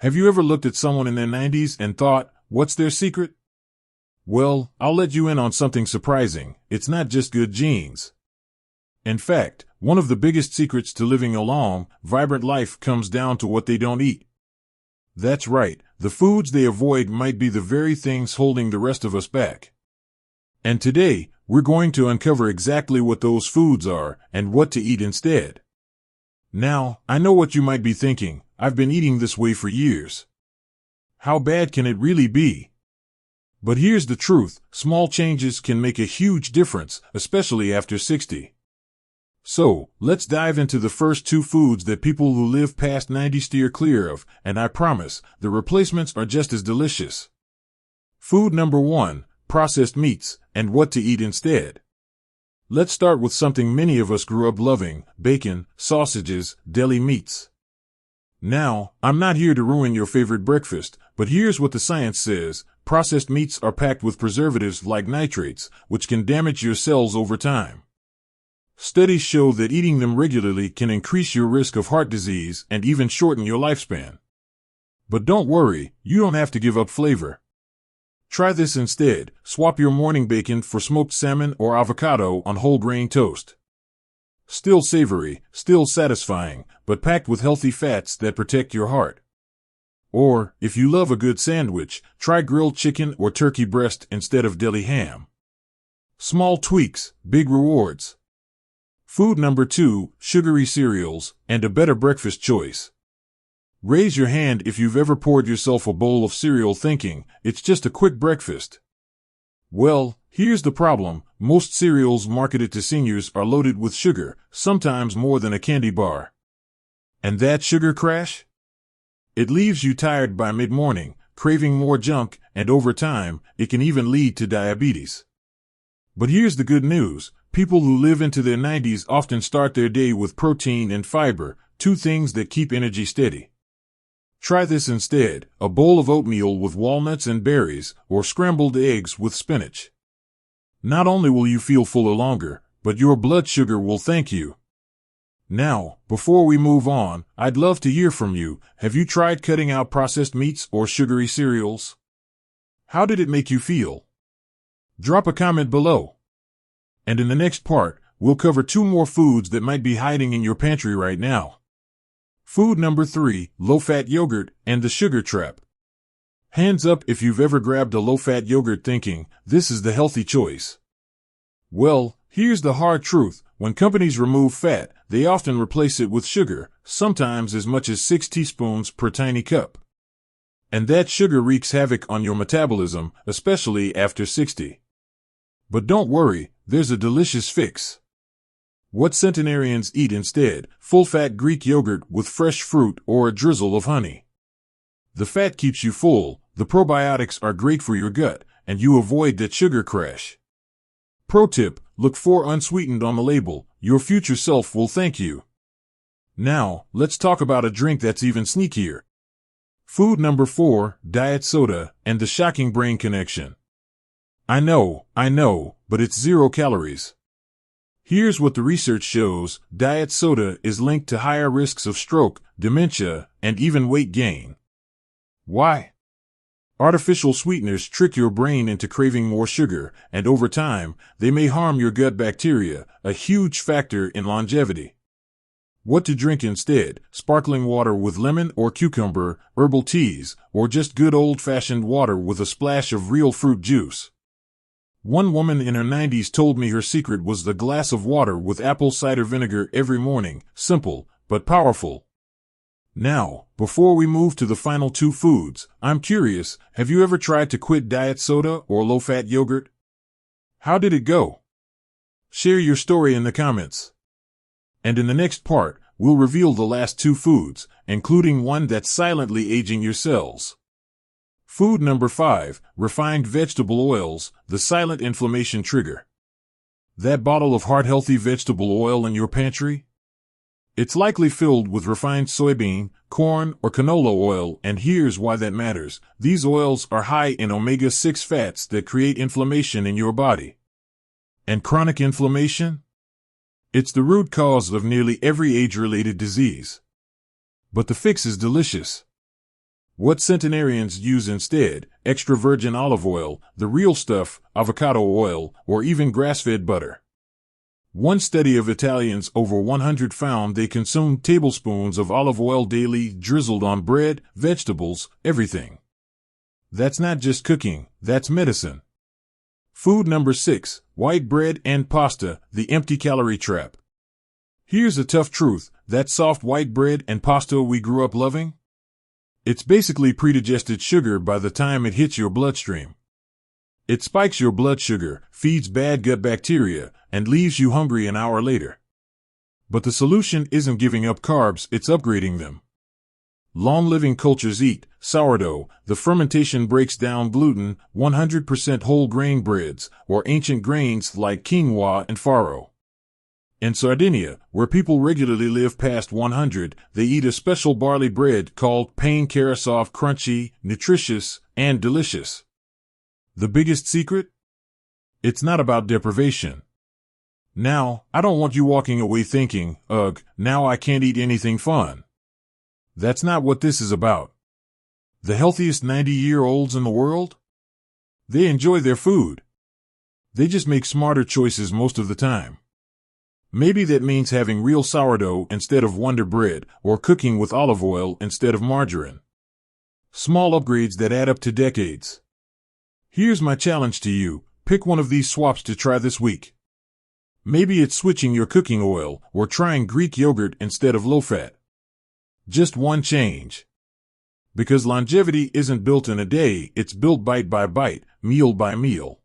Have you ever looked at someone in their 90s and thought, what's their secret? Well, I'll let you in on something surprising. It's not just good genes. In fact, one of the biggest secrets to living a long, vibrant life comes down to what they don't eat. That's right, the foods they avoid might be the very things holding the rest of us back. And today, we're going to uncover exactly what those foods are and what to eat instead. Now, I know what you might be thinking. I've been eating this way for years. How bad can it really be? But here's the truth, small changes can make a huge difference, especially after 60. So, let's dive into the first two foods that people who live past 90 steer clear of, and I promise, the replacements are just as delicious. Food number 1, processed meats, and what to eat instead. Let's start with something many of us grew up loving, bacon, sausages, deli meats. Now, I'm not here to ruin your favorite breakfast, but here's what the science says. Processed meats are packed with preservatives like nitrates, which can damage your cells over time. Studies show that eating them regularly can increase your risk of heart disease and even shorten your lifespan. But don't worry, you don't have to give up flavor. Try this instead. Swap your morning bacon for smoked salmon or avocado on whole grain toast. Still savory, still satisfying, but packed with healthy fats that protect your heart. Or, if you love a good sandwich, try grilled chicken or turkey breast instead of deli ham. Small tweaks, big rewards. Food number 2, sugary cereals, and a better breakfast choice. Raise your hand if you've ever poured yourself a bowl of cereal thinking, it's just a quick breakfast. Well, here's the problem, most cereals marketed to seniors are loaded with sugar, sometimes more than a candy bar. And that sugar crash? It leaves you tired by mid-morning, craving more junk, and over time, it can even lead to diabetes. But here's the good news. People who live into their 90s often start their day with protein and fiber, two things that keep energy steady. Try this instead, a bowl of oatmeal with walnuts and berries, or scrambled eggs with spinach. Not only will you feel fuller longer, but your blood sugar will thank you. Now, before we move on, I'd love to hear from you. Have you tried cutting out processed meats or sugary cereals? How did it make you feel? Drop a comment below. And in the next part, we'll cover 2 more foods that might be hiding in your pantry right now. Food number 3, low-fat yogurt and the sugar trap. Hands up if you've ever grabbed a low-fat yogurt thinking, this is the healthy choice. Well, here's the hard truth. When companies remove fat, they often replace it with sugar, sometimes as much as 6 teaspoons per tiny cup. And that sugar wreaks havoc on your metabolism, especially after 60. But don't worry, there's a delicious fix. What centenarians eat instead, full-fat Greek yogurt with fresh fruit or a drizzle of honey. The fat keeps you full, the probiotics are great for your gut, and you avoid that sugar crash. Pro tip, look for unsweetened on the label, your future self will thank you. Now, let's talk about a drink that's even sneakier. Food number 4, diet soda, and the shocking brain connection. I know, but it's 0 calories. Here's what the research shows, diet soda is linked to higher risks of stroke, dementia, and even weight gain. Why? Artificial sweeteners trick your brain into craving more sugar, and over time, they may harm your gut bacteria, a huge factor in longevity. What to drink instead, sparkling water with lemon or cucumber, herbal teas, or just good old-fashioned water with a splash of real fruit juice. One woman in her 90s told me her secret was the glass of water with apple cider vinegar every morning, simple, but powerful. Now, before we move to the final 2 foods, I'm curious, have you ever tried to quit diet soda or low-fat yogurt? How did it go? Share your story in the comments. And in the next part, we'll reveal the last 2 foods, including one that's silently aging your cells. Food number 5, refined vegetable oils, the silent inflammation trigger. That bottle of heart-healthy vegetable oil in your pantry? It's likely filled with refined soybean, corn, or canola oil, and here's why that matters. These oils are high in omega-6 fats that create inflammation in your body. And chronic inflammation? It's the root cause of nearly every age-related disease. But the fix is delicious. What centenarians use instead: extra virgin olive oil, the real stuff, avocado oil, or even grass-fed butter. One study of Italians over 100 found they consumed tablespoons of olive oil daily, drizzled on bread, vegetables, everything. That's not just cooking, that's medicine. Food number 6, white bread and pasta, the empty calorie trap. Here's a tough truth: that soft white bread and pasta we grew up loving? It's basically predigested sugar by the time it hits your bloodstream. It spikes your blood sugar, feeds bad gut bacteria, and leaves you hungry an hour later. But the solution isn't giving up carbs, it's upgrading them. Long-living cultures eat sourdough. The fermentation breaks down gluten, 100% whole grain breads, or ancient grains like quinoa and farro. In Sardinia, where people regularly live past 100, they eat a special barley bread called pane soft, crunchy, nutritious, and delicious. The biggest secret? It's not about deprivation. Now, I don't want you walking away thinking, ugh, now I can't eat anything fun. That's not what this is about. The healthiest 90-year-olds in the world? They enjoy their food. They just make smarter choices most of the time. Maybe that means having real sourdough instead of Wonder Bread, or cooking with olive oil instead of margarine. Small upgrades that add up to decades. Here's my challenge to you: pick one of these swaps to try this week. Maybe it's switching your cooking oil, or trying Greek yogurt instead of low-fat. Just one change. Because longevity isn't built in a day, it's built bite by bite, meal by meal.